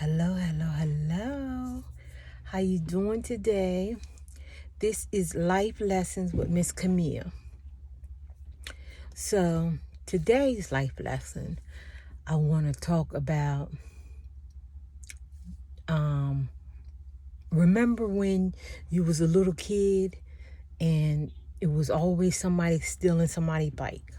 Hello, hello, hello. How you doing today? This is Life Lessons with Miss Camille. So today's life lesson, I want to talk about remember when you was a little kid and it was always somebody stealing somebody's bike.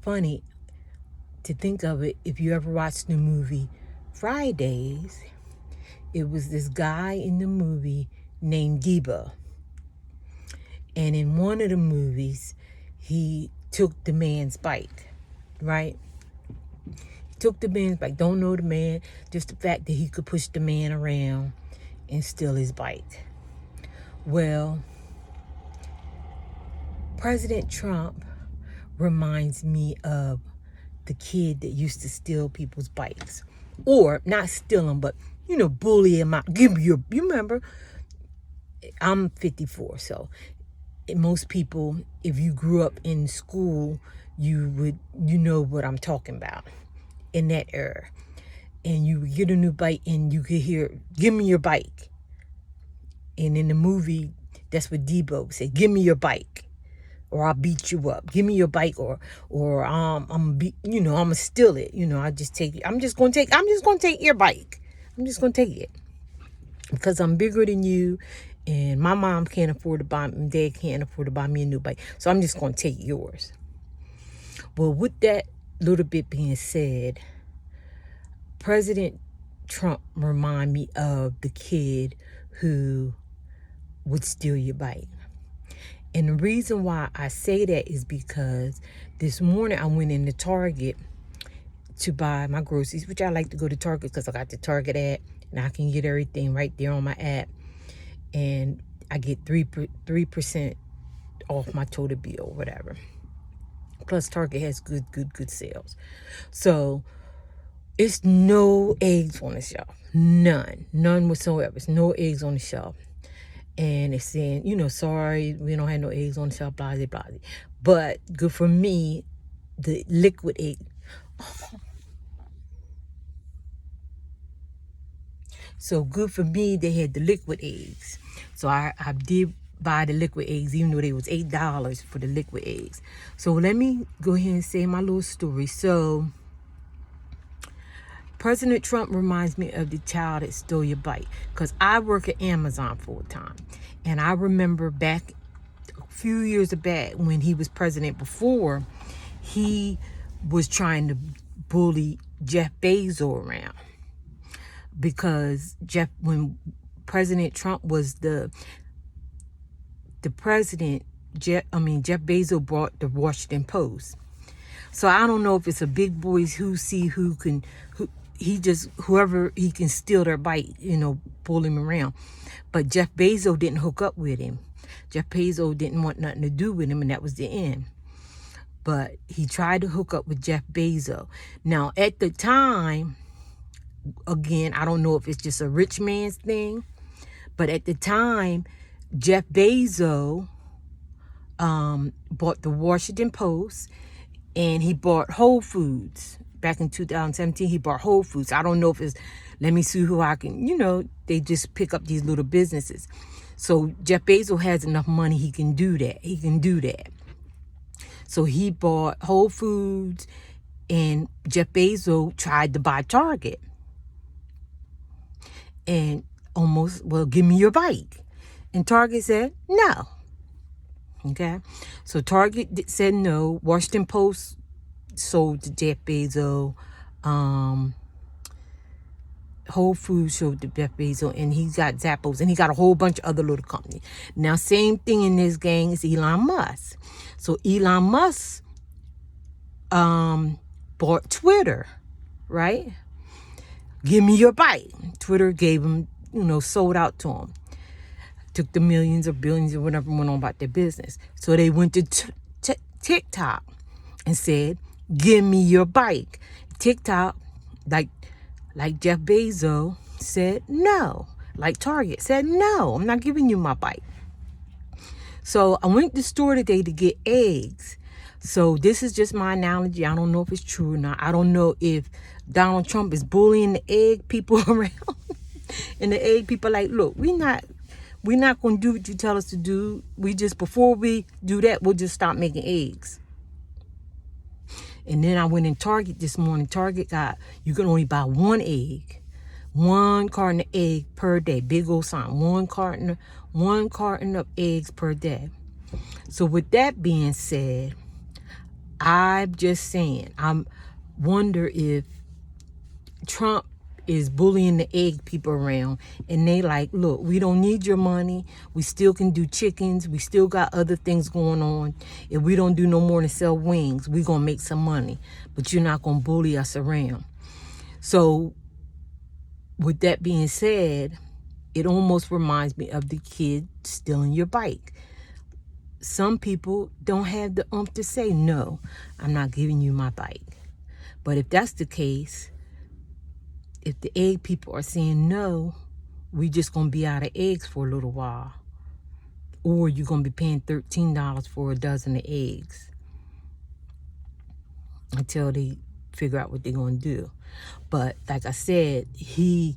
Funny to think of it, if you ever watched the movie Fridays, it was this guy in the movie named Debo. And in one of the movies, he took the man's bike, right? He took the man's bike. Don't know the man, just the fact that he could push the man around and steal his bike. Well, President Trump reminds me of the kid that used to steal people's bikes. Or not steal them, but, bully him out. Give me you remember, I'm 54, so most people, if you grew up in school, you know what I'm talking about in that era. And you would get a new bike and you could hear, give me your bike. And in the movie, that's what Debo said, give me your bike or I'll beat you up. Give me your bike or I'm gonna steal it. I'm just gonna take your bike. I'm just gonna take it because I'm bigger than you. And my mom can't afford to buy me, dad can't afford to buy me a new bike. So I'm just going to take yours. Well, with that little bit being said, President Trump remind me of the kid who would steal your bike. And the reason why I say that is because this morning I went into Target to buy my groceries, which I like to go to Target because I got the Target app and I can get everything right there on my app. And I get 3% off my total bill, whatever. Plus, Target has good sales. So, it's no eggs on the shelf. None whatsoever. It's no eggs on the shelf. And it's saying, sorry, we don't have no eggs on the shelf, blah, blah, blah. But good for me, the liquid egg. So good for me, they had the liquid eggs. So I did buy the liquid eggs, even though they was $8 for the liquid eggs. So let me go ahead and say my little story. So President Trump reminds me of the child that stole your bike. Because I work at Amazon full time. And I remember back a few years back when he was president before, he was trying to bully Jeff Bezos around. Because when President Trump was the president, Jeff Bezos bought the Washington Post. So I don't know if it's a big boys whoever he can steal their bike, pull him around. But Jeff Bezos didn't hook up with him. Jeff Bezos didn't want nothing to do with him, and that was the end. But he tried to hook up with Jeff Bezos. Now, at the time, again, I don't know if it's just a rich man's thing, but at the time, Jeff Bezos bought the Washington Post and he bought Whole Foods. Back in 2017, he bought Whole Foods. I don't know if it's, let me see who I can, they just pick up these little businesses. So Jeff Bezos has enough money, he can do that. So he bought Whole Foods and Jeff Bezos tried to buy Target. And give me your bike. And Target said, no. Okay. So Target said no. Washington Post sold to Jeff Bezos. Whole Foods sold to Jeff Bezos. And he got Zappos. And he got a whole bunch of other little companies. Now, same thing in this gang is Elon Musk. So Elon Musk bought Twitter, right? Give me your bike. Twitter gave him, sold out to him. Took the millions or billions or whatever, went on about their business. So they went to TikTok and said, give me your bike. TikTok, like Jeff Bezos, said no. Like Target said, no, I'm not giving you my bike. So I went to the store today to get eggs. So this is just my analogy. I don't know if it's true or not. I don't know if Donald Trump is bullying the egg people around. And the egg people like, look, we're not going to do what you tell us to do. Before we do that, we'll just stop making eggs. And then I went in Target this morning. Target you can only buy one egg. 1 carton of egg per day. Big old sign. 1 carton of eggs per day. So with that being said, I'm just saying, I wonder if Trump is bullying the egg people around, and they like, look, we don't need your money. We still can do chickens. We still got other things going on. If we don't do no more than sell wings, we're going to make some money, but you're not going to bully us around. So with that being said, it almost reminds me of the kid stealing your bike. Some people don't have the oomph to say, no, I'm not giving you my bike. But if that's the case, if the egg people are saying no, we just going to be out of eggs for a little while. Or you're going to be paying $13 for a dozen of eggs until they figure out what they're going to do. But like I said, he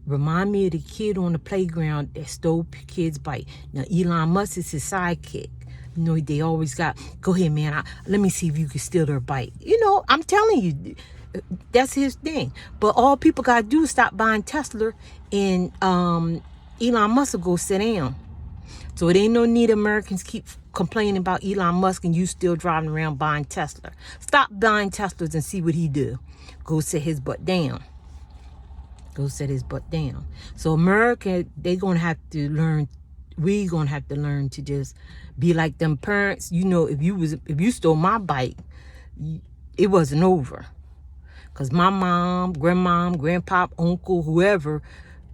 remind me of the kid on the playground that stole kids' bike. Now, Elon Musk is his sidekick. You know, they always got, go ahead, man, let me see if you can steal their bike. You know, I'm telling you, that's his thing. But all people got to do is stop buying Tesla, and Elon Musk will go sit down. So it ain't no need Americans keep complaining about Elon Musk and you still driving around buying Tesla. Stop buying Teslas and see what he do. Go sit his butt down. Go sit his butt down. So America, we gonna have to learn to just be like them parents. You know, if you stole my bike, it wasn't over. Because my mom, grandmom, grandpa, uncle, whoever,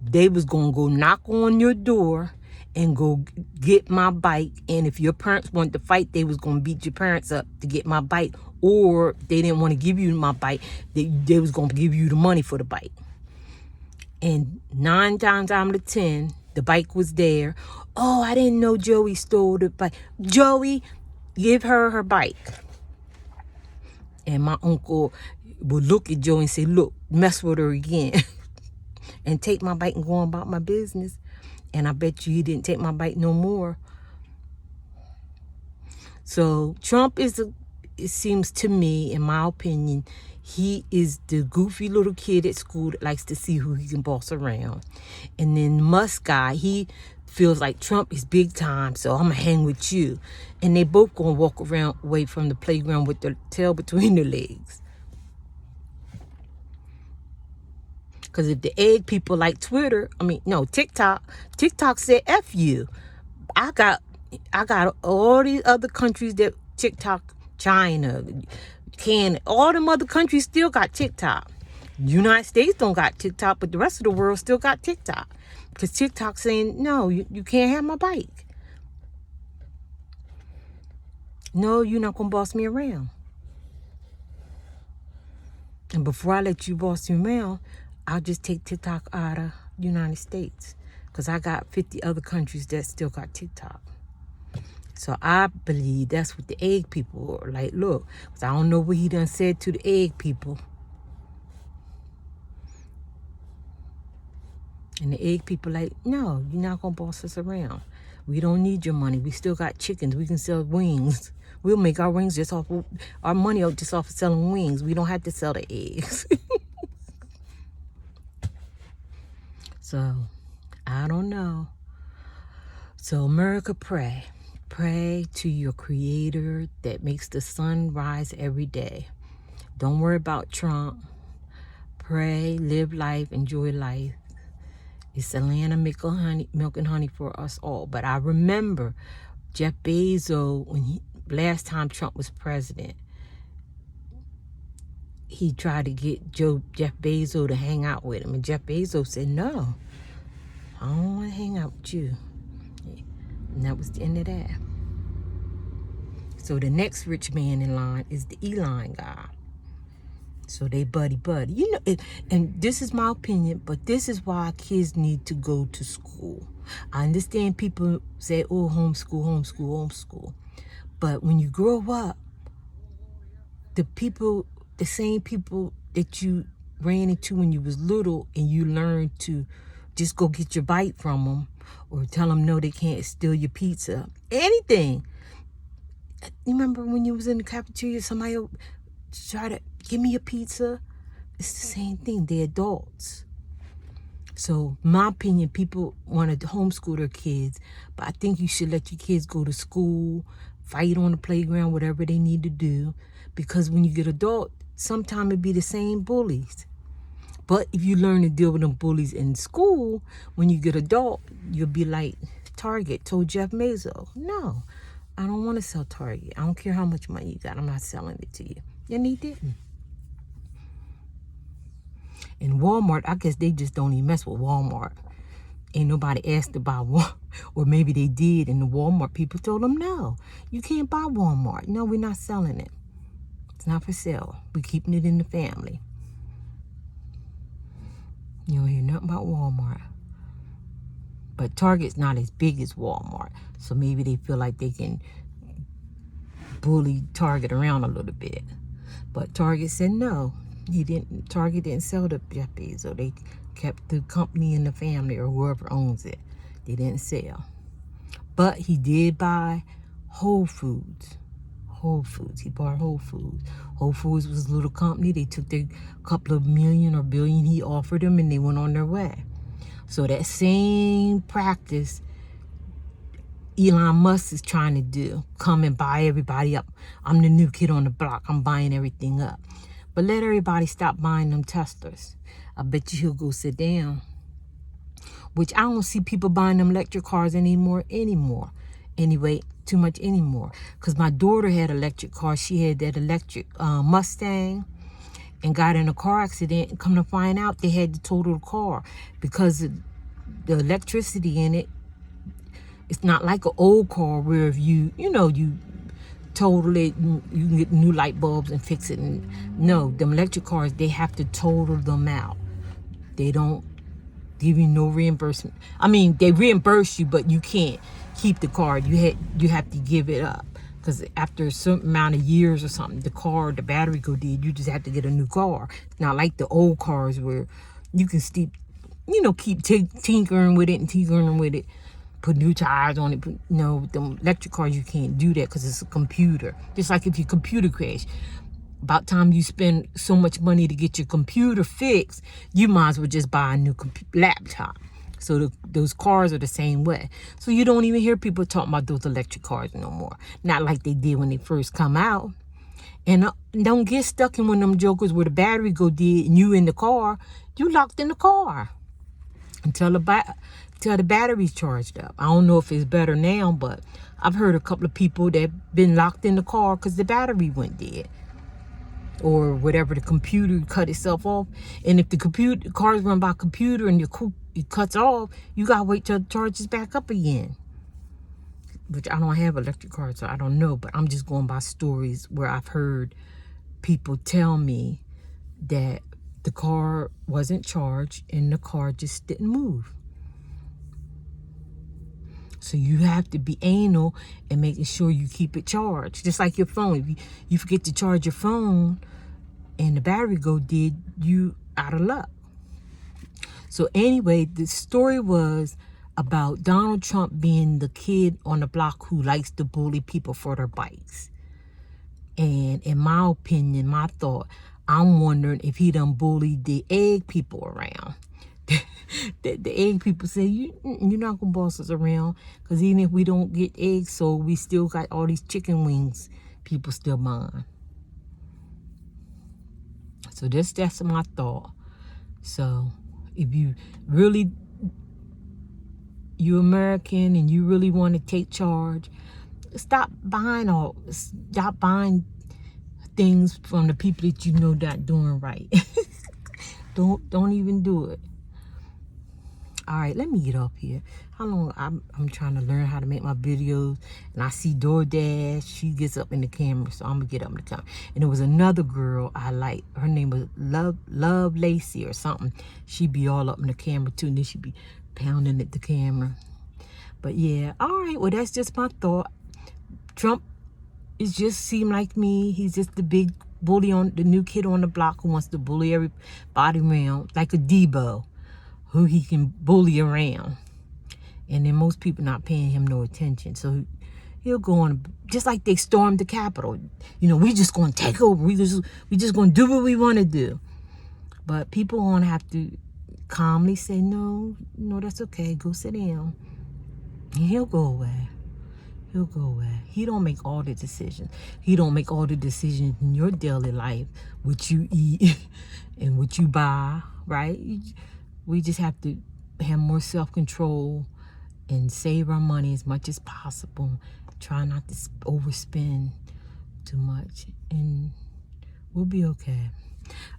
they was going to go knock on your door and go get my bike. And if your parents wanted to fight, they was going to beat your parents up to get my bike. Or they didn't want to give you my bike, they was going to give you the money for the bike. And 9 times out of 10, the bike was there. Oh, I didn't know Joey stole the bike. Joey, give her bike. And my uncle would look at Joey and say, look, mess with her again. And take my bike and go on about my business. And I bet you he didn't take my bike no more. So Trump it seems to me, in my opinion, he is the goofy little kid at school that likes to see who he can boss around. And then Musk guy, he feels like Trump is big time, so I'm going to hang with you. And they both going to walk around away from the playground with their tail between their legs. Because if the egg people like TikTok said F you. I got all these other countries that TikTok, China, Canada, all them other countries still got TikTok. United States don't got TikTok, but the rest of the world still got TikTok. Because TikTok saying, no, you can't have my bike. No, you're not going to boss me around. And before I let you boss me around, I'll just take TikTok out of the United States. Because I got 50 other countries that still got TikTok. So I believe that's what the egg people are like. Look, because I don't know what he done said to the egg people. And the egg people like, no, you're not going to boss us around. We don't need your money. We still got chickens. We can sell wings. We'll make our wings just off of, our money just off of selling wings. We don't have to sell the eggs. So, I don't know. So, America, pray. Pray to your creator that makes the sun rise every day. Don't worry about Trump. Pray, live life, enjoy life. It's a land of milk and honey for us all. But I remember Jeff Bezos, last time Trump was president, he tried to get Jeff Bezos to hang out with him. And Jeff Bezos said, no, I don't want to hang out with you. And that was the end of that. So the next rich man in line is the Elon guy. So they buddy. You know, and this is my opinion, but this is why kids need to go to school. I understand people say, oh, homeschool. But when you grow up, the same people that you ran into when you was little and you learned to just go get your bite from them or tell them no, they can't steal your pizza. Anything. You remember when you was in the cafeteria, somebody try to give me a pizza? It's the same thing. They're adults. So, my opinion, people want to homeschool their kids, but I think you should let your kids go to school, fight on the playground, whatever they need to do, because when you get adult, sometimes it be the same bullies. But if you learn to deal with them bullies in school, when you get adult, you'll be like Target told Jeff Bezos, no, I don't want to sell Target. I don't care how much money you got. I'm not selling it to you. And he didn't. In Walmart, I guess they just don't even mess with Walmart. Ain't nobody asked to buy one, or maybe they did, and the Walmart people told them, no, you can't buy Walmart. No, we're not selling it. It's not for sale. We're keeping it in the family. You don't hear nothing about Walmart. But Target's not as big as Walmart, so maybe they feel like they can bully Target around a little bit. But Target said no. Target didn't sell to Jeff Bezos. They kept the company in the family or whoever owns it. They didn't sell. But he did buy Whole Foods. Whole Foods. He bought Whole Foods. Whole Foods was a little company. They took their couple of million or billion he offered them and they went on their way. So that same practice Elon Musk is trying to do. Come and buy everybody up. I'm the new kid on the block. I'm buying everything up. But let everybody stop buying them Teslas. I bet you he'll go sit down. Which I don't see people buying them electric cars anymore. Anyway, too much anymore. Because my daughter had an electric car. She had that electric Mustang and got in a car accident. And come to find out, they had to total the car because of the electricity in it. It's not like an old car where if you total it, you can get new light bulbs and fix it. And no, them electric cars, they have to total them out. They don't give you no reimbursement. I mean, they reimburse you, but you can't keep the car. You have to give it up. Because after a certain amount of years or something, the battery go dead. You just have to get a new car. It's not like the old cars where you can keep tinkering with it. Put new tires on it. With the electric cars, you can't do that because it's a computer. Just like if your computer crash, about time you spend so much money to get your computer fixed, you might as well just buy a new laptop. So those cars are the same way. So you don't even hear people talking about those electric cars no more. Not like they did when they first come out. And don't get stuck in one of them jokers where the battery go dead and you in the car. You locked in the car until the battery's charged up. I don't know if it's better now, but I've heard a couple of people that been locked in the car because the battery went dead. Or whatever, the computer cut itself off. And if the car's run by computer and it cuts off, you gotta wait till it charges back up again. Which I don't have electric cars, so I don't know. But I'm just going by stories where I've heard people tell me that the car wasn't charged and the car just didn't move. So you have to be anal and making sure you keep it charged. Just like your phone. If you forget to charge your phone and the battery go dead, you out of luck. So anyway, the story was about Donald Trump being the kid on the block who likes to bully people for their bikes. And in my opinion, my thought, I'm wondering if he done bullied the egg people around. The egg people say, you're not going to boss us around because even if we don't get eggs sold, we still got all these chicken wings people still buying. So that's my thought. So if you're American and you really want to take charge, stop buying things from the people that you know not doing right. Don't even do it. All right, let me get up here. How long? I'm trying to learn how to make my videos, and I see DoorDash. She gets up in the camera, so I'm gonna get up in the camera. And there was another girl I like. Her name was Love Lacey or something. She be all up in the camera too, and then she be pounding at the camera. But yeah, all right. Well, that's just my thought. Trump is just seem like me. He's just the big bully on the new kid on the block who wants to bully everybody around, like a Debo, who he can bully around. And then most people not paying him no attention. So he'll go on, just like they stormed the Capitol. You know, we just going to take over. We just going to do what we want to do. But people going to have to calmly say, no, that's okay. Go sit down. And he'll go away. He'll go away. He don't make all the decisions. He don't make all the decisions in your daily life, what you eat and what you buy, right? We just have to have more self-control and save our money as much as possible. Try not to overspend too much, and we'll be okay.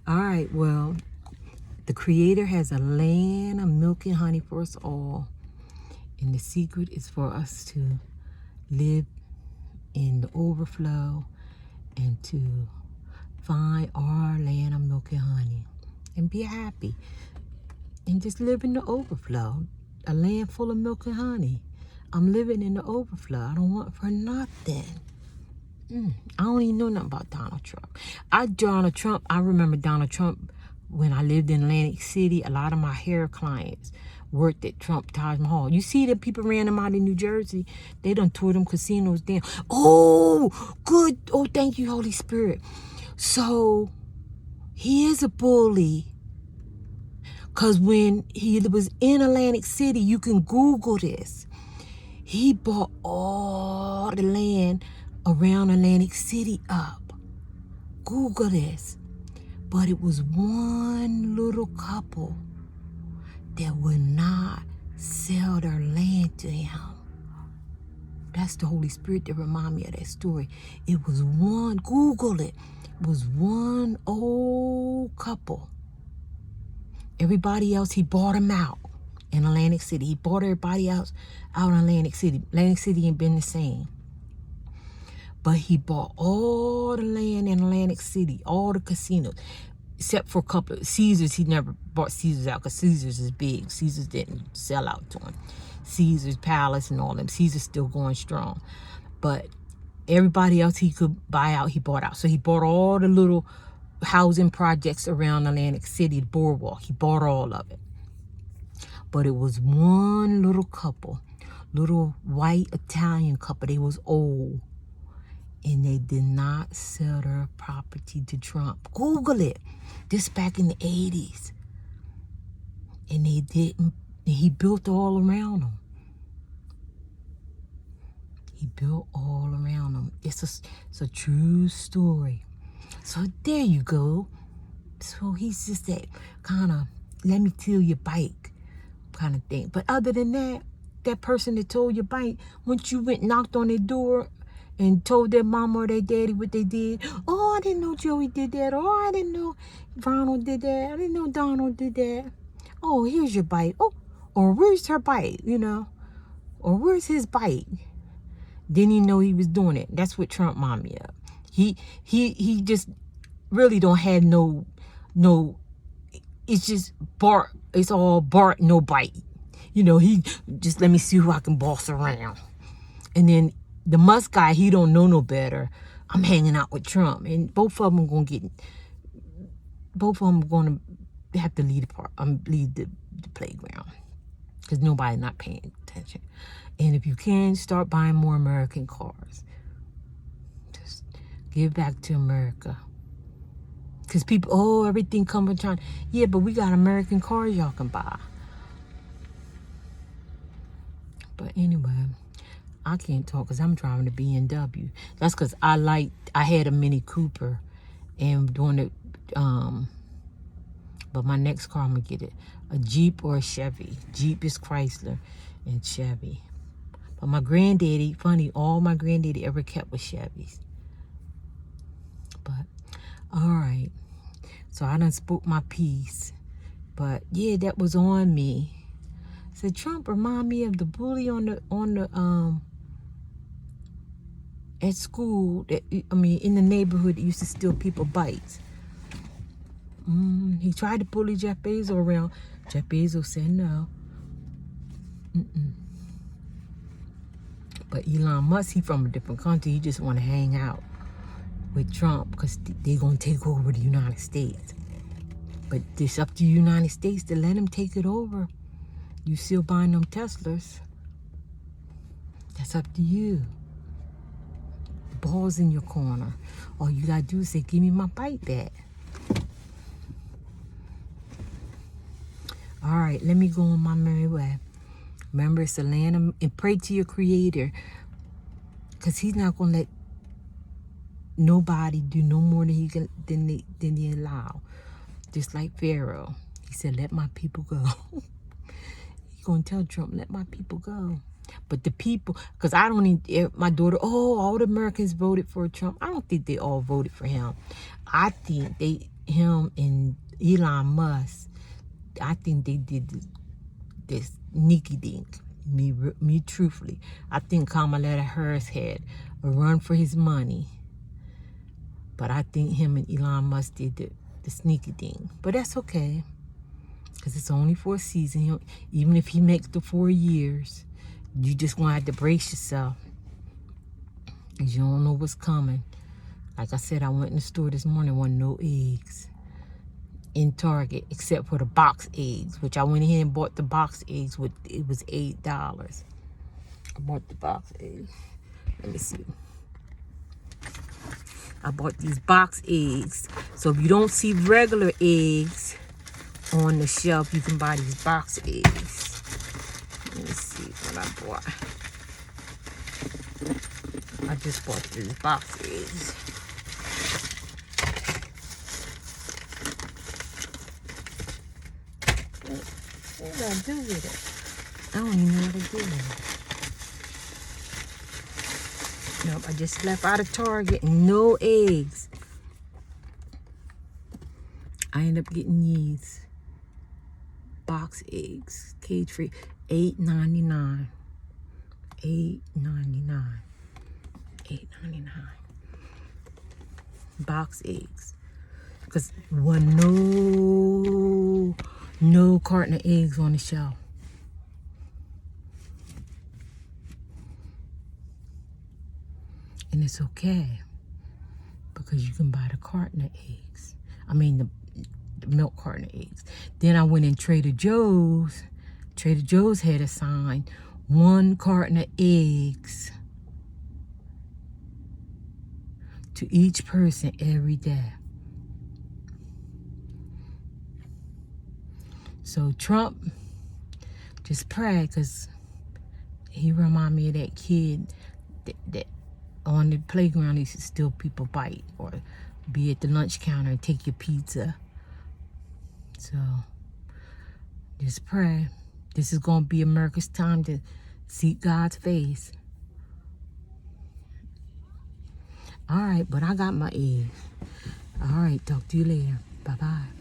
All right, well, the Creator has a land of milk and honey for us all. And the secret is for us to live in the overflow and to find our land of milk and honey and be happy. And just live in the overflow. A land full of milk and honey. I'm living in the overflow. I don't want for nothing. I don't even know nothing about Donald Trump. I remember Donald Trump when I lived in Atlantic City. A lot of my hair clients worked at Trump Taj Mahal. You see that people ran them out in New Jersey. They done tore them casinos down. Oh, good. Oh, thank you, Holy Spirit. So, he is a bully. Because when he was in Atlantic City, you can Google this. He bought all the land around Atlantic City up. Google this. But it was one little couple that would not sell their land to him. That's the Holy Spirit that remind me of that story. It was one, Google it. It was one old couple. Everybody else, he bought them out in Atlantic City. He bought everybody else out in Atlantic City. Atlantic City ain't been the same. But he bought all the land in Atlantic City, all the casinos, except for a couple of Caesars. He never bought Caesars out because Caesars is big. Caesars didn't sell out to him. Caesars Palace and all them. Caesars still going strong. But everybody else he could buy out, he bought out. So he bought all the little housing projects around Atlantic City, the boardwalk. He bought all of it. But it was one little couple, little white Italian couple. They was old. And they did not sell their property to Trump. Google it. This back in the 80s. And they didn't. And he built all around them. He built all around them. It's a true story. So there you go. So he's just that kind of, let me tell you bike kind of thing. But other than that, that person that told you bike, once you went knocked on their door and told their mama or their daddy what they did. Oh, I didn't know Joey did that. Oh, I didn't know Ronald did that. I didn't know Donald did that. Oh, here's your bike. Oh, or where's her bike, you know? Or where's his bike? Didn't he know he was doing it? That's what Trump mind me of. He just really don't have no, it's just bark. It's all bark, no bite. You know, he just let me see who I can boss around. And then the Musk guy, he don't know no better. I'm hanging out with Trump. And both of them going to have to lead the playground. Because nobody's not paying attention. And if you can, start buying more American cars. Just give back to America. Because people, everything come from China. Yeah, but we got American cars y'all can buy. But anyway, I can't talk because I'm driving a BMW. That's because I had a Mini Cooper and doing it, but my next car, I'm going to get a Jeep or a Chevy. Jeep is Chrysler and Chevy. But my granddaddy, funny, all my granddaddy ever kept was Chevys. But, all right. So I done spoke my piece. But, yeah, that was on me. So Trump remind me of the bully on the at school, in the neighborhood that used to steal people bikes. He tried to bully Jeff Bezos around. Jeff Bezos said no. But Elon Musk, he from a different country. He just want to hang out. with Trump because they're going to take over the United States. But it's up to the United States to let him take it over. You still buying them Teslas. That's up to you. Ball's in your corner. All you got to do is say, give me my bike back. All right, let me go on my merry way. Remember, it's a land of, and pray to your Creator, because He's not going to let nobody do no more than He can than they allow. Just like Pharaoh, he said, "Let my people go." He's going to tell Trump, "Let my people go." But the people, because I don't even, my daughter, oh, all the Americans voted for Trump. I don't think they all voted for him. I think him and Elon Musk, I think they did this sneaky dink. Me truthfully, I think Kamala Harris had a run for his money, but I think him and Elon Musk did the sneaky dink. But that's okay, because it's only for a season. Even if he makes the 4 years, you just gonna have to brace yourself, because you don't know what's coming. Like I said, I went in the store this morning, wasn't no eggs in Target except for the box eggs, which I went ahead and bought the box eggs. It was $8. I bought the box eggs. Let me see. I bought these box eggs. So if you don't see regular eggs on the shelf, you can buy these box eggs. Let me see what I bought. I just bought these box eggs. What did I do with it? I don't even know what to do with it. Nope, I just left out of Target and no eggs. I ended up getting these box eggs, cage free, $8.99. $8.99. $8.99. Box eggs. Because wasn't no carton of eggs on the shelf. And it's okay, because you can buy the carton of eggs. I mean the milk carton of eggs. Then I went in Trader Joe's. Trader Joe's had a sign, 1 carton of eggs to each person every day. So Trump, just pray, because he remind me of that kid that on the playground used to steal people bite, or be at the lunch counter and take your pizza. So just pray. This is going to be America's time to seek God's face. All right, but I got my eggs. All right, talk to you later. Bye-bye.